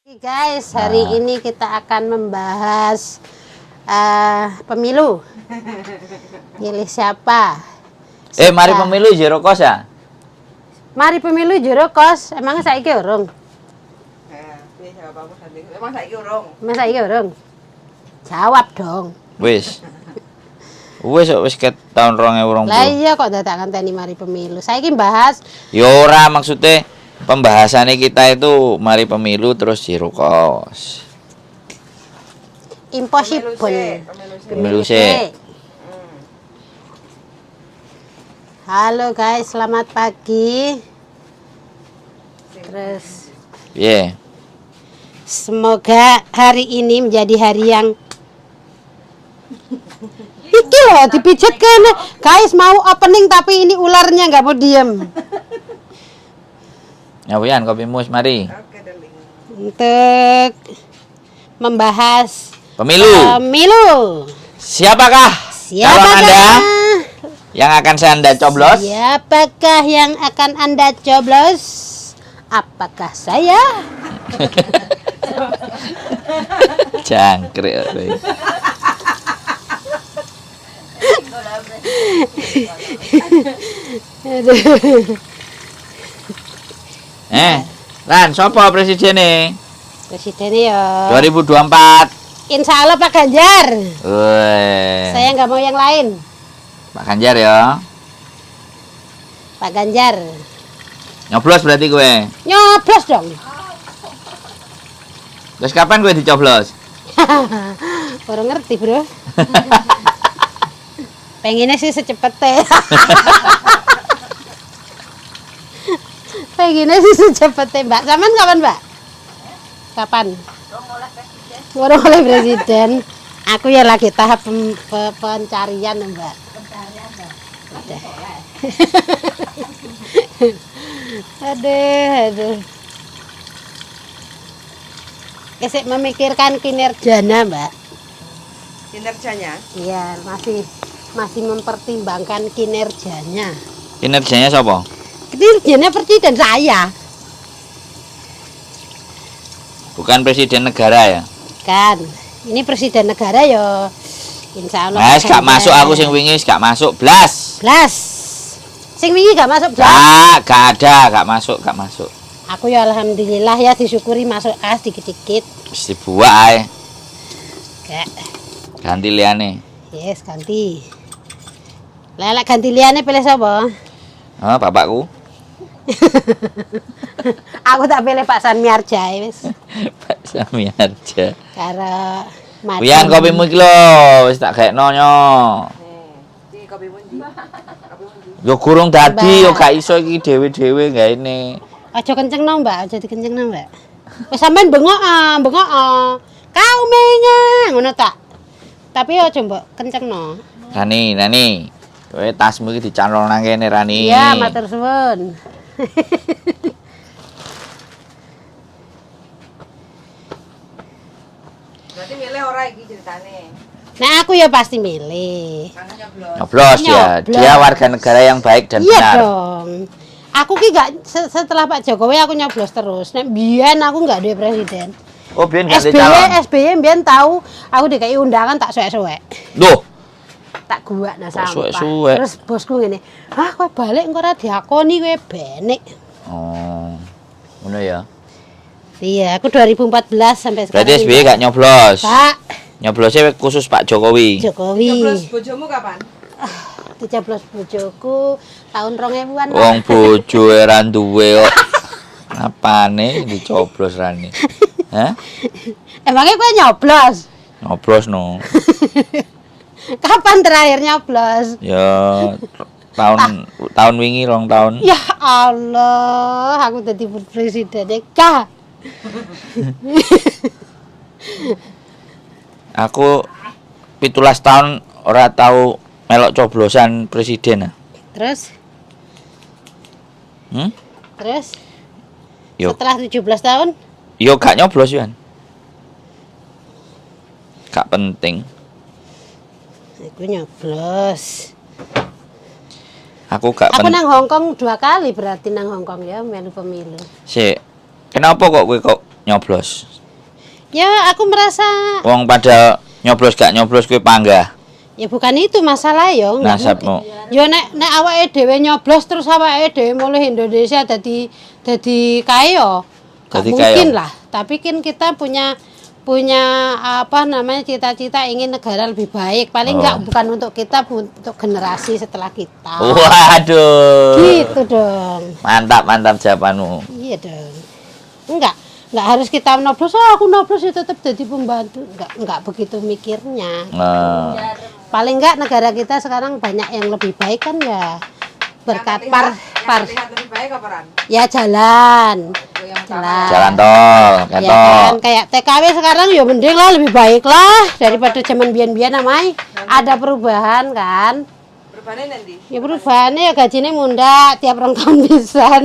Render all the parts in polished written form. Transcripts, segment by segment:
Guys, hari ini kita akan membahas pemilu. Pilih siapa? Mari pemilu jero kos ya? Mari pemilu jero kos. Emang saiki urung? Emang saiki urung? Emang saiki urung? Jawab dong. Wis ket tahun 2020. Lah iya kok dadak ngenteni mari pemilu. Saiki bahas Ya ora, maksudnya pembahasannya kita itu mari pemilu terus jero kos. impossible. Pemilu sih. Halo guys, selamat pagi. Terus semoga hari ini menjadi hari yang iki loh dipijat kan. Guys mau opening tapi ini ularnya nggak mau diem. Nyawian kopi mus mari. Untuk membahas pemilu. Siapakah calon Anda yang akan Anda coblos? Siapakah yang akan Anda coblos? Apakah saya? Jangkrik. Lan, siapa presidennya? Presidennya ya 2024. Insya Allah Pak Ganjar. Wih. Saya nggak mau yang lain. Pak Ganjar ya. Pak Ganjar. Nyoblos berarti gue. Nyoblos dong. Terus kapan gue dicoblos? Orang ngerti bro. Pengennya sih secepetnya. Pengennya sih secepetnya Mbak. Zaman kapan Mbak? Kapan? Orang oleh presiden. Aku ya lagi tahap pencarian Mbak. Udah. Aduh. Esek memikirkan kinerjanya Mbak. Kinerjanya? Iya, masih mempertimbangkan kinerjanya. Kinerjanya siapa? Kinerjanya presiden saya. Bukan presiden negara ya? Kan, ini presiden negara ya. Insya Allah. Mas, gak masuk aku sing wingi, gak masuk blas. Sing wingi gak masuk blas. Gak ada, gak masuk. Aku ya alhamdulillah ya disyukuri masuk as dikit-dikit. Mesti buah ae. Gak. Ganti liane. Yes, ganti. Lelak ganti liane pilih siapa? Oh, bapakku. Aku tak pilih Pak Sanmiarja wis. Pak Samiarja. Karo macam. Wian kopimu iki lho, wis tak gekno nyo. Iki kopi mundi. Yo gurung dadi, yo gak iso iki dhewe-dhewe gawe ini. Aja kencengno Mbak, aja dikencengno Mbak. Wis sampean bengok. Kau mengang ngono tak. Tapi aja mbok kencengno. Rani. Kowe tasmu iki dicantol nang kene Rani. Iya, matur suwun. Berarti milih ora iki ceritane. Nah, aku ya pasti milih. Karena nyoblos. Nyoblos ya. Nyoblos. Dia warga negara yang baik dan Iya benar. dong. Aku ki gak setelah Pak Jokowi aku nyoblos terus. Nek biyen aku gak duwe presiden. Oh, biyen ganti calon. SBY biyen tahu aku dikai undangan tak suwek-suwek. Loh, Tak guak nah sampah. suwek-suwek. Terus bosku ngene, "Ah, kowe balik engko ora diakoni kowe benek." oh. Ngono ya. Iya, aku 2014 sampai sekarang. Berarti SBY gak nyoblos. Pak Nyoblosnya khusus Pak Jokowi. Jokowi. Nyoblos bojomu kapan? Dicoblos bojoku tahun 2000-an. Wong bojo ora duwe kok. Apane dicoblos Rani? Hah? Emangnya kowe nyoblos? Nyoblos no. Kapan terakhir nyoblos? Ya tahun wingi 2 tahun. Ya Allah, aku jadi presiden Kak. Aku 17 tahun ora tahu melok coblosan presiden. Terus? Hmm? Terus? Yo. Setelah 17 tahun? Yo gak nyoblos Yuan. Gak penting. Aku nyoblos. Aku gak Aku nang Hongkong 2 kali berarti nang Hongkong ya melu pemilu. Sik. Kenapa kok kowe kok nyoblos? Ya aku merasa Wong pada nyoblos gak nyoblos kuwi panggah. ya bukan itu masalah ya. Nggak Nasabmu. mungkin. Ya nek awake dhewe nyoblos terus awake dhewe mulih Indonesia dadi kaya. Gak Dadi mungkin kaya. lah. Tapi kan kita punya apa namanya cita-cita ingin negara lebih baik. Paling enggak bukan untuk kita, untuk generasi setelah kita. Waduh. Gitu dong. Mantap jawabanmu. Iya dong. Enggak harus kita noblos, aku noblos ya tetap jadi pembantu. Enggak begitu mikirnya. Paling enggak negara kita sekarang banyak yang lebih baik kan ya. Berkat Yang terlihat lebih baik apa Ran? ya jalan. Itu yang utama. Jalan tol, Ya ketok. kan, kayak TKW sekarang ya mending lah, lebih baik lah daripada zaman biyen-biyen namanya. Ada perubahan kan. Perubahannya nanti. Ya perubahannya ya gajinya munda tiap rong tahun pisan.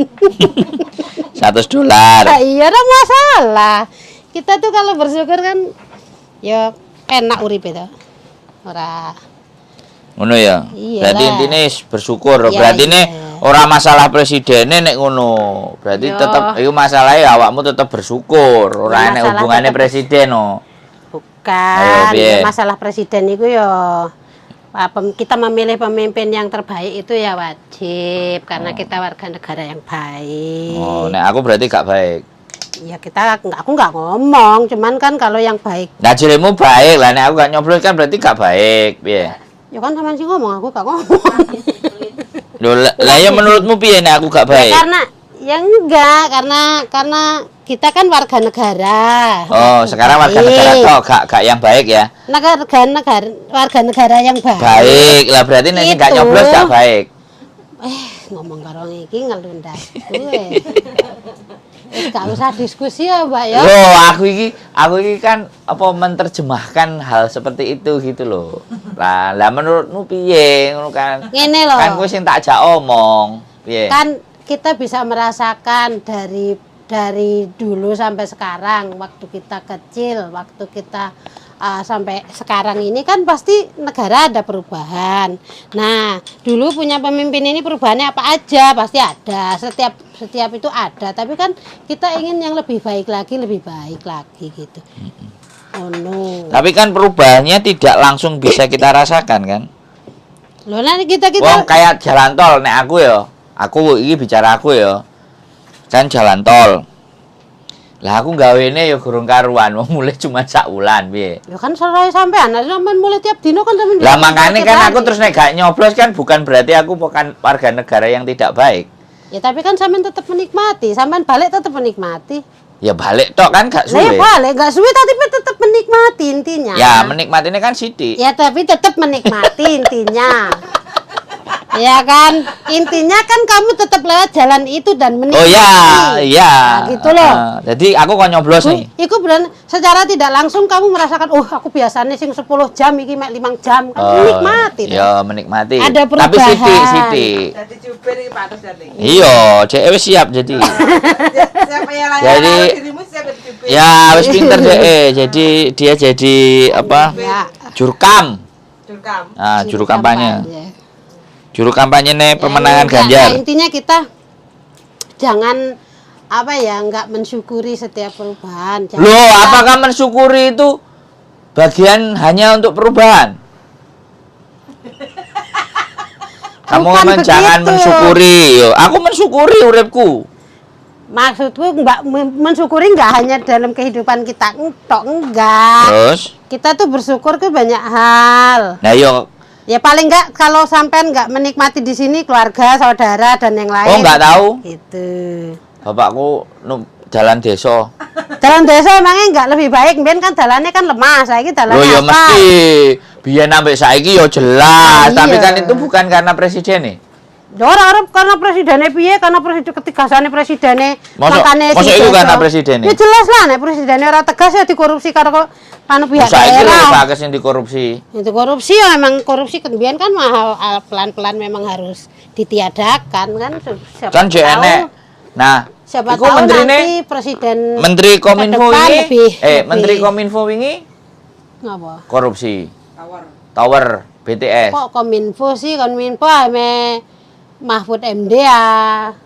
$100. Nah, iya ada masalah. Kita tuh kalau bersyukur kan ya enak urip itu. Ora. Ngono ya. Iyalah. Berarti intine bersyukur. Iya, Berarti iya. ini ora masalah presidennya nek ngono. Berarti Yo. tetep iku masalahnya awakmu tetep bersyukur. Ora Ya, enek masalah hubungannya tetep- presiden no. Bukan. Ayo, piye? Ya, masalah presiden itu ya kita memilih pemimpin yang terbaik itu ya wajib karena kita warga negara yang baik. Oh, nek aku berarti gak baik. Ya aku nggak ngomong, cuman kan kalau yang baik, Nah, jarimu baik lah, nek aku gak nyoblos kan berarti gak baik, piye? ya kan sama sih ngomong, aku nggak ngomong. Loh, lah ya menurutmu piye nek aku gak Ya, baik? karena ya enggak, karena kita kan warga negara. Oh, sekarang warga negara Baik. tok gak yang baik ya. Warga negara yang baik. Baik, lah berarti nek sing gak Itu. nyoblos gak baik. Ngomong karo iki ngelundas gue. Gak usah diskusi ya, Mbak ya. Loh, aku iki kan apa menerjemahkan hal seperti itu gitu loh. Lah menurutmu piye ngono kan? Ngene loh. Kan kowe sing tak ajak omong. Piye? Kan kita bisa merasakan dari dulu sampai sekarang, waktu kita kecil, waktu kita sampai sekarang ini kan pasti negara ada perubahan. Nah, dulu punya pemimpin ini perubahannya apa aja pasti ada. Setiap itu ada, tapi kan kita ingin yang lebih baik lagi gitu. Oh no. Tapi kan perubahannya tidak langsung bisa kita rasakan kan? Loh, nanti kita Wong kayak jalan tol nek aku ya. Aku iki bicara aku ya. Kan jalan tol. Lah aku gawene ya gurung karuan, wong mulai cuma sak wulan piye. ya kan selesai sampean, sampean mulai tiap dino kan sampean. Lah makanya kan aku terus nek gak nyoblos kan bukan berarti aku bukan warga negara yang tidak baik. Ya tapi kan sampean tetap menikmati, sampean balik tetap menikmati. Ya balik tok kan gak Lah ya suwe. balik, gak suwe tapi tetap menikmati intinya. Ya menikmatinya kan sithik. Ya tapi tetap menikmati intinya. Ya kan, intinya kan kamu tetap lewat jalan itu dan Oh menikmati. ya, iya. Nah, gitu loh. Jadi aku kok nyoblos nih. Iku beran secara tidak langsung kamu merasakan, aku biasanya sing 10 jam iki mek 5 jam kan menikmati. toh. Ya menikmati. Ada Tapi perubahan. sithik. Jadi jubir ini pantas jadi. Iya, cek wis siap jadi. Siapa yang layak Jadi- dirimu siap jadi jubir. Ya, wis pinter deh. Jadi dia jadi apa? Ya, Jurkam. Jurkam. Nah, juru kampanye. kampanye. Juru kampanye nih pemenangan Ya, Ganjar. intinya kita jangan nggak mensyukuri setiap perubahan. Jangan Loh, kita- apakah mensyukuri itu bagian hanya untuk perubahan? Kamu Bukan ngomong jangan begitu. mensyukuri. Yo, aku mensyukuri uripku. Maksudku mensyukuri nggak hanya dalam kehidupan kita enggak. Terus, Kita tuh bersyukur ke banyak hal. nah yo, Ya paling nggak kalau sampean nggak menikmati di sini keluarga, saudara dan yang lain. oh nggak tahu. Gitu. Bapakku jalan desa. Jalan desa emangnya nggak lebih baik? Biar kan jalannya kan lemah, saya ini jalannya Loh ya apa? mesti biyen sampai saiki yo jelas, Ah, tapi iya. kan itu bukan karena presiden nih. Ya orang karena presidennya piye, karena presiden ketigasane presidennya Masa itu karena presidennya? Ya jelas lah nek presidennya ora tegas ya dikorupsi karo anu pihak Saiki lho daerah. Pak sing dikorupsi. Itu korupsi ya memang korupsi kemudian kan mahal pelan-pelan memang harus ditiadakan kan siapa Kan jek tahu- enek. Nah, siapa iku tahu menterine nanti presiden Menteri Kominfo ke depan ini lebih- Menteri lebih- Kominfo ini ngapa? korupsi Tawar. tower BTS. Kok Kominfo sih, Kominfo ame Mahfud MD ya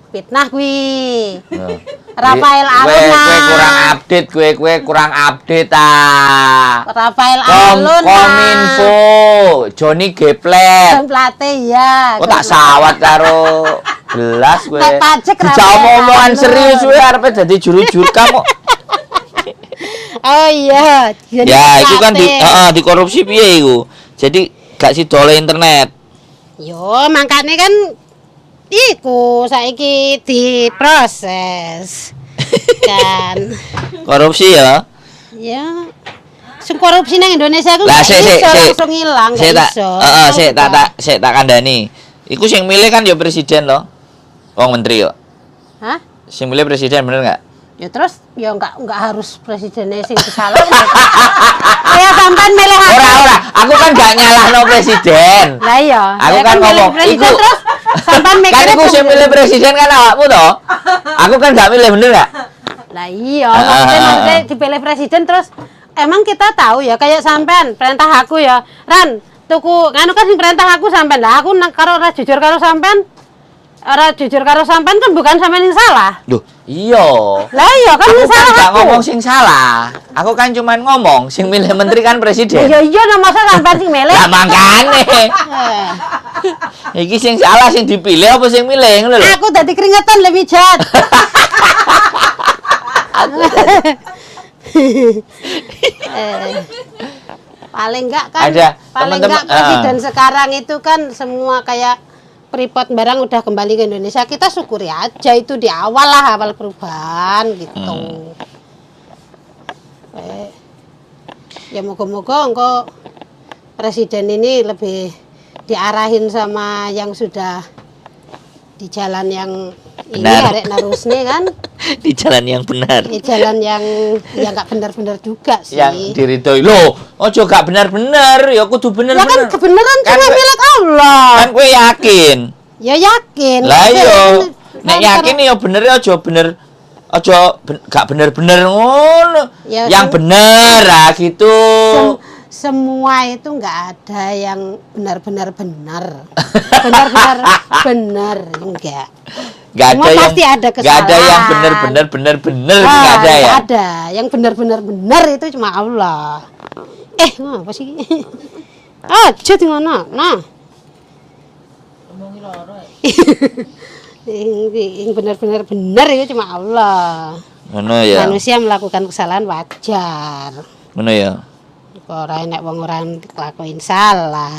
fitnah kuwi. Nah, Rafael Kowe Alun. kurang update ah. Rafael Alun. Kominfo, Joni Geplet. Template ya. Kok tak sawat karo gelas kowe. Tak pajak Dijak Rafael omongan Alun. serius kowe arepe dadi juru-juru kamu. Oh iya. Jadi Ya, itu kan Template. dikorupsi piye iku? Jadi gak sidole internet. Yo, makanya kan iku saiki diproses. Kan. Korupsi ya. Ya. Sing korupsi nang Indonesia ku Lah gak sik iso langsung ilang, Sik gak tak iso. sik tak kandhani. Iku sing milih kan ya presiden loh. Wong menteri yo. Hah? Sing milih presiden bener enggak? Ya terus ya enggak harus presidennya sing salah. Kayak sampean milih aku. Ora, aku kan gak nyalahno presiden. Lah iya. Aku saya kan milih ngomong, presiden iku- terus sampean Kan mikirnya iku sing milih presiden kan awakmu toh. Aku kan gak milih bener enggak? Lah iya, maksudnya dipilih presiden terus emang kita tahu ya kayak sampean perintah aku ya. Ran, tuku nganu kan sing perintah aku sampean. Lah aku karo ora jujur karo sampean. Ora jujur karo sampean kan bukan sampean yang salah. Loh, iya. Lah iya kan Aku yang kan salah gak aku. ngomong sing salah. Aku kan cuman ngomong sing milih menteri kan presiden. Iya iya nah, masa sampean sing milih. Lah makane. Eh, Iki sing salah sing dipilih apa sing milih ngono lho. aku dadi keringetan lebih mijat. Paling enggak kan Ada paling teman-teman, enggak presiden sekarang itu kan semua kayak Freeport barang udah kembali ke Indonesia, kita syukuri aja itu di awal lah, awal perubahan gitu. Ya moga-moga engko presiden ini lebih diarahin sama yang sudah di jalan yang ini Benar. arek narusne kan. Di jalan yang benar. Di jalan yang ya nggak benar-benar juga sih. Yang diridhoi. Loh, ojo gak bener-bener, ya kudu Ya kan bener-bener. kebenaran Kan cuma gue- milik Allah. Kan kowe yakin. Ya yakin. Lah Tapi iya, kan nek yakin ya bener ya aja bener. Gak bener-bener ngono. Ya, Yang bener lah gitu. semua itu nggak ada yang benar-benar benar. Benar-benar benar enggak. Gak Semua ada yang pasti ada gak ada yang kesalahan. bener-bener Ah, gak ada ya. nggak ada. Yang benar-benar benar itu cuma Allah. Apa sih? Jadi ngono. Nah. Yang benar-benar benar itu cuma Allah. Ngono ya. Manusia melakukan kesalahan wajar. Ngono ya. Ora enek wong ora ngelakuin salah.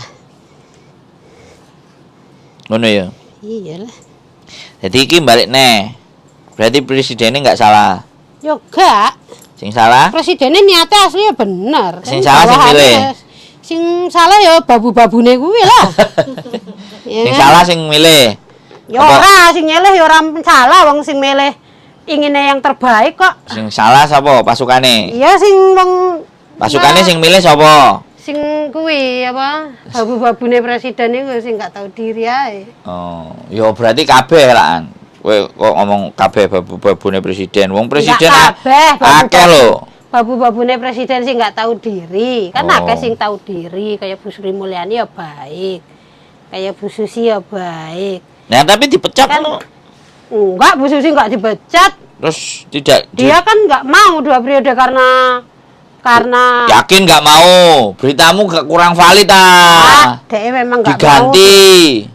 Ngono ya. Iyalah. Jadi iki balik neh. Berarti presidennya nggak salah. Yo gak. Sing salah? Presidennya niatnya asli ya bener. Sing salah sing bawahannya milih. ya- Sing salah ya babu-babune kuwi lah. Ya Sing kan? salah sing milih. Ya Apa? ora sing nyeleh ya ora salah wong sing milih inginnya yang terbaik kok. Sing salah sapa pasukane? Iya sing wong Pasukane sing milih sapa? sing kuwi apa babu-babune presiden iku sing gak tahu diri ae. Oh, ya berarti kabeh lah. Kowe kok ngomong kabeh babu-babune presiden. Wong presiden Nggak kabeh, akeh lho. Babu-babune presiden sih nggak tahu diri. Kan Oh. akeh sing tahu diri kayak Bu Sri Mulyani ya baik. Kayak Bu Susi ya baik. Nah, tapi dipecat Kan lho. enggak, Bu Susi nggak dipecat. Terus tidak Dia kan nggak mau 2 periode karena yakin nggak mau. Beritamu gak kurang valid ah. DE memang nggak mau. Diganti.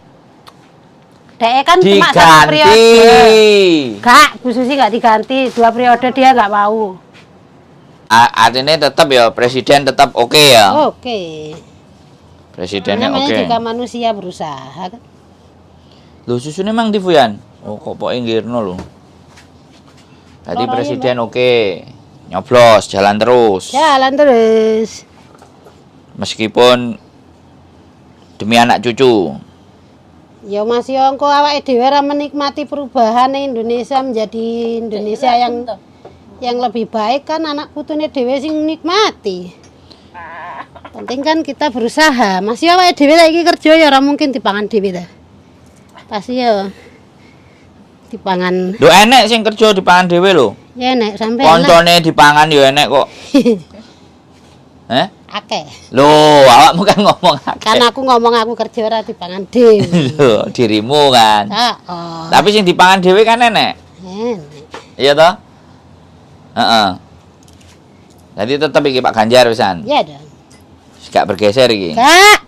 DE kan cuma 1 periode. Diganti. Enggak, Bu Susi nggak diganti. 2 periode dia nggak mau. Artinya tetap ya presiden tetap oke ya. Oke. Presidennya Namanya oke. juga manusia berusaha kan. Loh susunya emang di Fuyan? Oh kok poke ngirno lho. Tadi Kok presiden oke. Nyoblos jalan terus. Jalan terus. Meskipun demi anak cucu. Ya Mas Yongko awake dhewe ora menikmati perubahan Indonesia menjadi Indonesia yang lebih baik kan anak putune dhewe sing nikmati. Penting kan kita berusaha. Mas yo awake dhewe saiki kerja ya ora mungkin dipangan dhewe ta. Pasti ya dipangan. Lho enek sing kerja dipangan dhewe lho. Ya nek sampean lah. Koncone dipangan ya enek kok. Akeh. Lho, awakmu kan ngomong Kan akeh. aku ngomong aku kerja ora dipangan dhewe. Lho, dirimu kan. Oh. Tapi sing dipangan dhewe kan enek. Enek. Iya toh? Heeh. Jadi tetap iki Pak Ganjar pisan. Iya dong. Gak bergeser iki. Kak.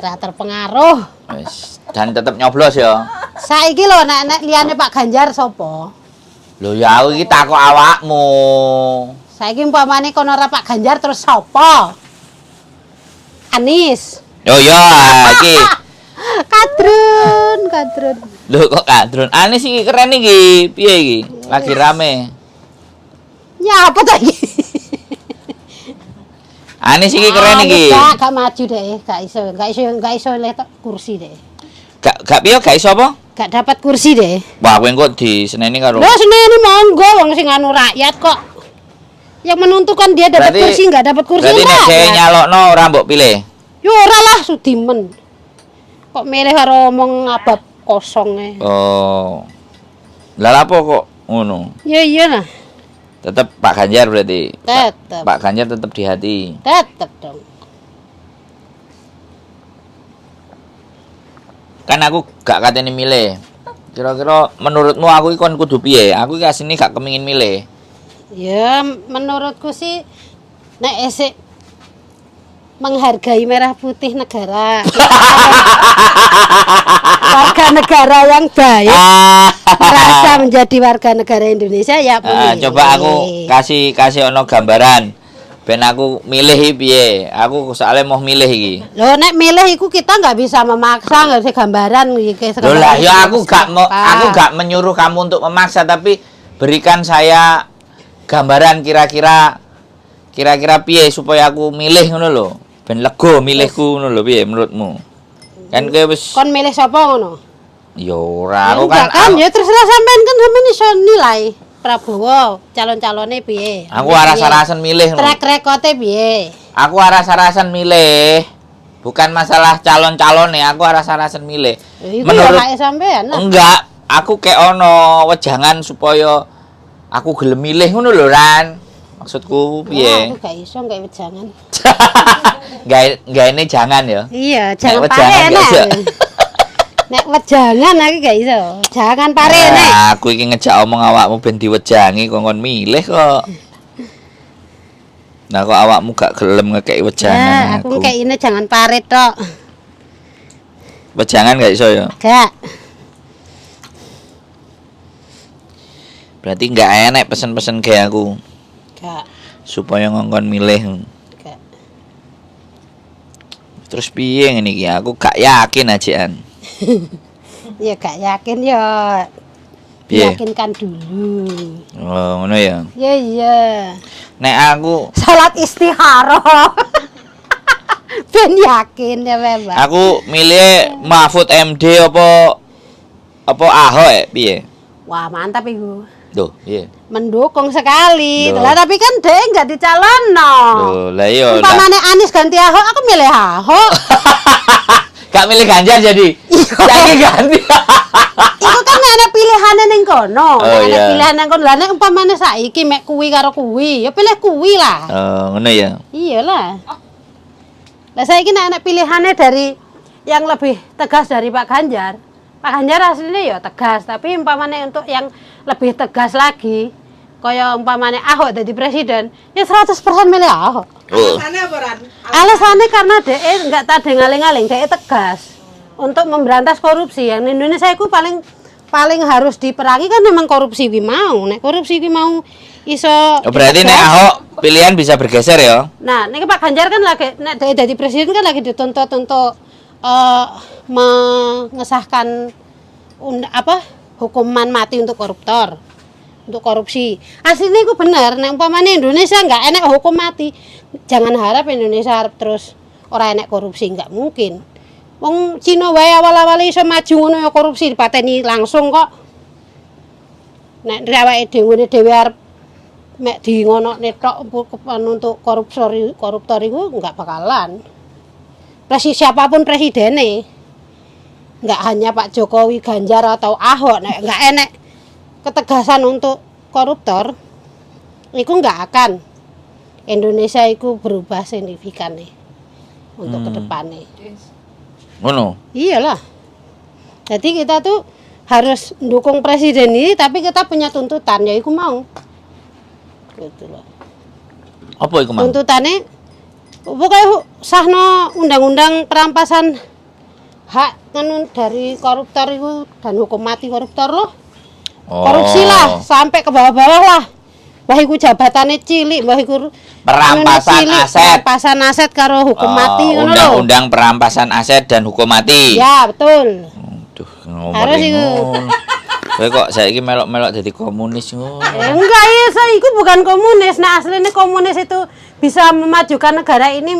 Ora terpengaruh. Wis, dan tetap nyoblos ya. Saiki lho nek liyane Pak Ganjar sapa? Lho ya aku iki takok awakmu. Saiki umpamane kono ora Pak Ganjar terus sapa? Anies. Oh ya, iki. Kadrun. Lho kok kadrun. Anies iki keren iki. Piye iki? Lagi rame. Ya apa ta iki? Anies iki keren iki. Gak maju deh, gak iso oleh kursi deh. Gak piye gak iso apa? Gak dapat kursi deh. Wah, kowe engko diseneni karo. Lah seneni monggo wong sing anu rakyat kok. Yang menentukan dia dapat Berarti- kursi enggak dapat kursi Berarti nek enggak? saya nyalokno ora mbok pilih. Yo ora lah Sudimen. Kok milih karo omong abab kosong Oh. Lah apa kok ngono? Ya iyalah, Tetep Pak Ganjar berarti. tetep. Pak Ganjar tetep di hati. Tetep dong. Kan aku gak katene milih. Kira-kira menurutmu aku iki kon kudu piye? Aku iki asline gak kepengin milih. Ya menurutku sih nek esek menghargai merah putih negara. Warga negara yang baik merasa menjadi warga negara Indonesia ya pilih. Coba aku kasih ono gambaran. Ben aku milih iki piye? Aku soalnya mau milih iki. Loh nek milih iku kita nggak bisa memaksa, nggak bisa gambaran iki. Loh lah ya aku gak menyuruh kamu untuk memaksa, tapi berikan saya gambaran kira-kira piye supaya aku milih ngono lho. Ben lega milihku ngono lho piye menurutmu? Kan kowe wis Kon milih sapa ngono? ya ora Ya aku enggak kan ya terserah sampean kan sampean iso nilai Prabowo calon-calonnya piye. aku aras-arasan milih ngono. Track record-e piye? Aku aras-arasan milih. Bukan masalah calon-calonnya, aku aras-arasan milih. Iku Menurut ya sampean lah. enggak, aku kayak ono wejangan supaya aku gelem milih ngono lho Ran. Maksudku Wah, piye? aku gak iso gak jangan. Enggak ini jangan ya. Iya, jangan wejangan pare gak iso. nek. Nek wejangan aku gak iso. Jangan pare nek. Nah, aku iki ngejak omong awakmu ben diwejangi kok milih kok. Nah, kok awakmu gak gelem ngekeki Ya, wejangan aku aku. kayak ini jangan pare tok. Wejangan gak iso ya. Gak. Berarti enggak enak pesen-pesen kayak aku Gak. supaya ngongkon milih. Gak. Terus piye ngene iki? Aku gak yakin ajean. Ya gak yakin ya. Piye? Yakinkan dulu. Oh, ngono ya. Ya iya. Nek aku Salat istikharah. Ben yakin ya memang. aku milih Mahfud MD apa Ahok piye? Wah, mantap iku. Duh, piye? Mendukung sekali. Loh. Lah tapi kan dia enggak dicalonno. Duh, lah iya. Umpamane Anies ganti Ahok, aku milih Ahok. Gak milih Ganjar jadi. Jadi ganti. Iku kan ada pilihannya ning kono. Oh, Ada iya. pilihan nang kono. Lah nek umpamane saiki mek kuwi karo kuwi, ya pilih kuwi lah. Oh, ngono ya. Iyalah. Lah saiki nek ana pilihannya dari yang lebih tegas dari Pak Ganjar. Pak Ganjar aslinya ya tegas, tapi umpamane untuk yang lebih tegas lagi, kaya umpamane Ahok jadi presiden, ya 100% milih Ahok. Oh. Alasannya apa, Ran? Alasannya karena dia enggak tadi ngaling-ngaling, dia tegas untuk memberantas korupsi. Yang di Indonesia itu paling harus diperangi kan memang korupsi ki mau. Nek korupsi ki mau iso Oh, berarti nek ditegas. Ahok pilihan bisa bergeser ya. Nah, nek Pak Ganjar kan lagi nek dia jadi presiden kan lagi dituntut untuk mengesahkan hukuman mati untuk koruptor, untuk korupsi. Aslinya itu benar. Nek umpamane Indonesia enggak enak hukum mati, jangan harap Indonesia harap terus ora enak korupsi, enggak mungkin. Wong Cina wae awal-awal iso maju ngono ya korupsi dipateni langsung kok. Nek awake dhewe arep mek di ngonokne tok untuk koruptor iku enggak bakalan. Siapapun presidennya, enggak hanya Pak Jokowi, Ganjar atau Ahok, nek enggak enek ketegasan untuk koruptor, iku enggak akan Indonesia iku berubah signifikan nih untuk kedepannya. Ngono. Iyalah. Jadi kita tuh harus dukung presiden ini, tapi kita punya tuntutan, ya iku mau. Gitu loh. Apa iku, Mang? Tuntutannya pokoknya sahno undang-undang perampasan hak kan dari koruptor itu dan hukum mati koruptor loh. Korupsi lah sampai ke bawah-bawah lah. Wah iku jabatannya cilik, wah iku Perampasan aset. Perampasan aset karo hukum mati ngono lho. Undang-undang perampasan aset dan hukum mati. Ya, betul. Aduh, Harus iku. Kowe kok saiki melok-melok jadi komunis ngono. Enggak ya, saya itu bukan komunis. Nah aslinya komunis itu bisa memajukan negara ini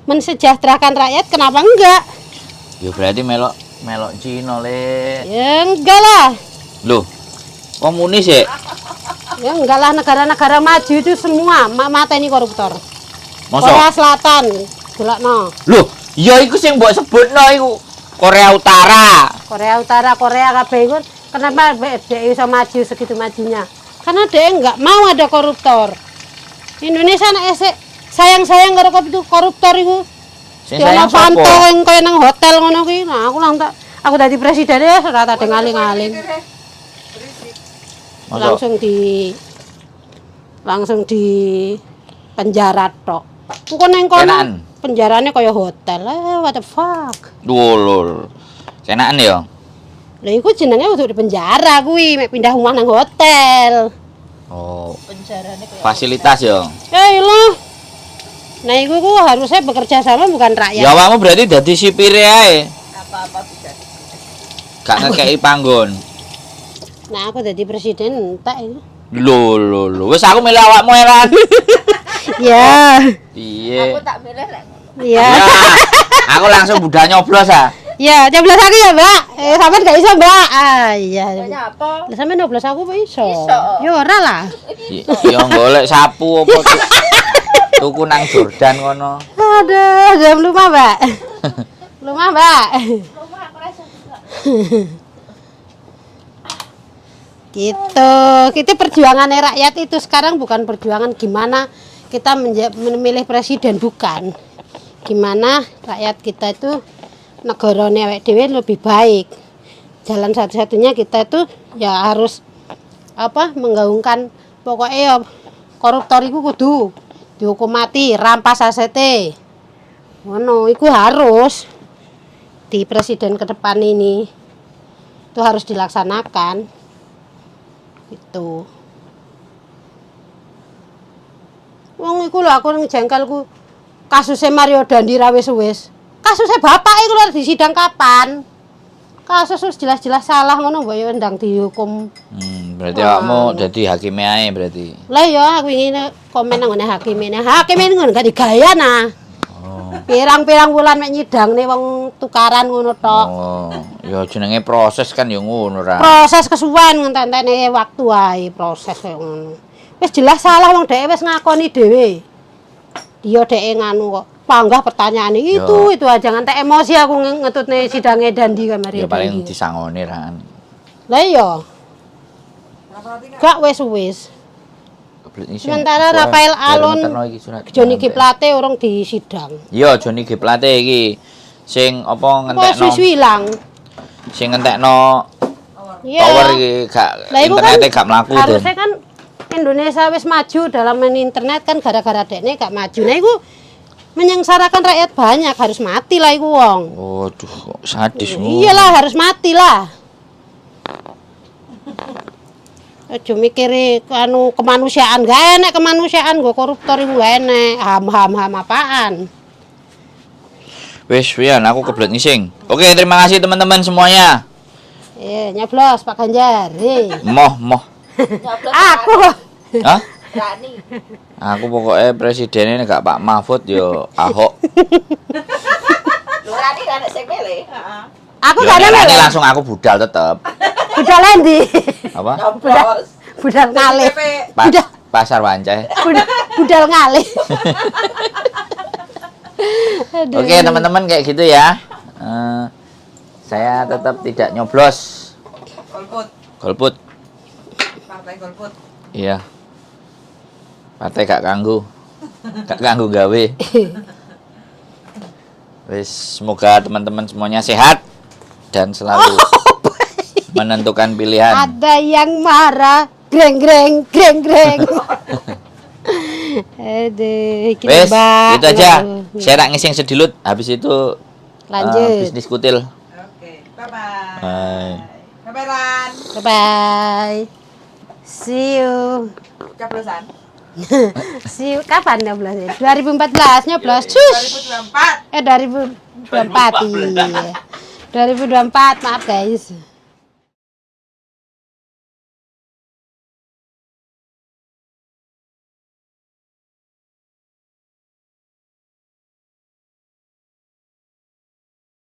mensejahterakan rakyat. Kenapa enggak? Ya berarti melok Cina le. Ya enggak lah. Loh, komunis ya? Ya enggak lah, negara-negara maju itu semua mata ini koruptor. Masa? Korea Selatan, delokno. Loh, ya iku sing mbok sebutno iku Korea Utara. Korea Utara, Korea kabeh iku kenapa dia bisa maju segitu majunya? Karena dia enggak mau ada koruptor. Indonesia nek esek sayang-sayang karo koruptor iku. Sing Sayang sayang Fanto sapa? yang kaya nang hotel ngono kuwi. Nah, aku dadi presiden ya ora tak ngaling-ngaling. Masa? Langsung di penjara tok. Engko ning kono Kenaan? penjarane kaya hotel. What the fuck. Lho. Kenaan ya? Lah iku jenenge kudu di penjara kuwi, mek pindah rumah nang hotel. Oh. Fasilitas ya. Lho. Nah, iku harusnya bekerja sama bukan rakyat. Ya awakmu berarti dadi sipire ae. Apa-apa bisa. Gak ngekeki panggon. Nah, aku jadi presiden entek itu. Lho. Wis aku milih awakmu eran. Ya. Piye? tak milih lek Ya. Ya. Aku langsung budal nyoblos ah. Ya, nyoblos aku ya, Mbak. Sampean gak iso, Mbak. Ah, iya. apa? Lah sampean nyoblos aku apa iso? Iso. Ya ora lah. Ya golek sapu apa tuku nang Jordan ngono. Aduh, jam lumah, Mbak. Lumah, Mbak. Gitu. Kita perjuangannya rakyat itu sekarang bukan perjuangan gimana kita memilih presiden, bukan. Gimana rakyat kita itu negarane awake dhewe lebih baik. Jalan satu-satunya kita itu ya harus menggaungkan pokoknya ya koruptor iku kudu dihukum mati, rampas asete. Ngono, iku harus di presiden ke depan ini. Itu harus dilaksanakan. Gitu. Wong iku lho aku ning jengkelku kasusnya Mario Dandi ra wis. Kasusnya bapak iku lho disidang kapan? Kasus wis jelas-jelas salah ngono mbok ya ndang dihukum. Berarti awakmu dadi hakime ae berarti. Lah ya aku ingin komen nang ngene hakime. Hakime ngono gak digaya nah. Pirang-pirang wulan mek nyidangne wong tukaran ngono tok. Oh, ya jenenge proses kan ya ngono ra. Proses kesuwen ngenteni waktu wae proses koyo ngono. Wis jelas salah wong dhek wis ngakoni dhewe. Dia dhek nganu kok panggah pertanyaan itu aja ngantek emosi aku ngetutne sidange Dandi kamari. Ya paling disangoni ra. Lah iya. Gak wis. Sementara Rafael Alun, Johnny G Plate orang disidang. Iya, Johnny G Plate iki sing apa ngentekno. Kok ilang. Sing ngentekno Iya. tower iki gak internete gak mlaku Den. Harusnya kan Indonesia wis maju dalam internet kan gara-gara dekne gak maju. Nah iku menyengsarakan rakyat banyak, harus mati lah iku wong. Waduh, kok sadis ngono. Iyalah harus mati lah. Aja mikire anu kemanusiaan, gak enak kemanusiaan, go koruptor iku gak enak. Ham apaan? Wis, Wian, aku kebelet ngising. Oke, terima kasih teman-teman semuanya. Nyoblos Pak Ganjar. Moh. Aku. Hah? Rani. Aku pokoknya presidennya gak Pak Mahfud yo Ahok. Lho Rani kan nek sing milih. Heeh. Aku Yo, gak nek ada Rani langsung aku budal tetep. budal endi? Apa? Nyoblos. Budal ngalih. Budal Pasar Wancai. budal ngalih. Oke, teman-teman kayak gitu ya. Saya tetap tidak nyoblos. Golput. Partai golput. Iya. Partai gak ganggu gawe. Wis, semoga teman-teman semuanya sehat dan selalu menentukan pilihan. Ada yang marah, greng greng greng greng. Aduh, iki Wes, Mbak. itu aja. Aduh. Saya nak ngising sedikit, habis itu Lanjut. bisnis kutil. Oke, bye-bye. Bye. Bye-bye, Ran. Bye bye. See you. Caplosan. See you kapan nyoblos? 2014 nyoblos. Cus. 2024. 2024. Iya. 2024, maaf guys.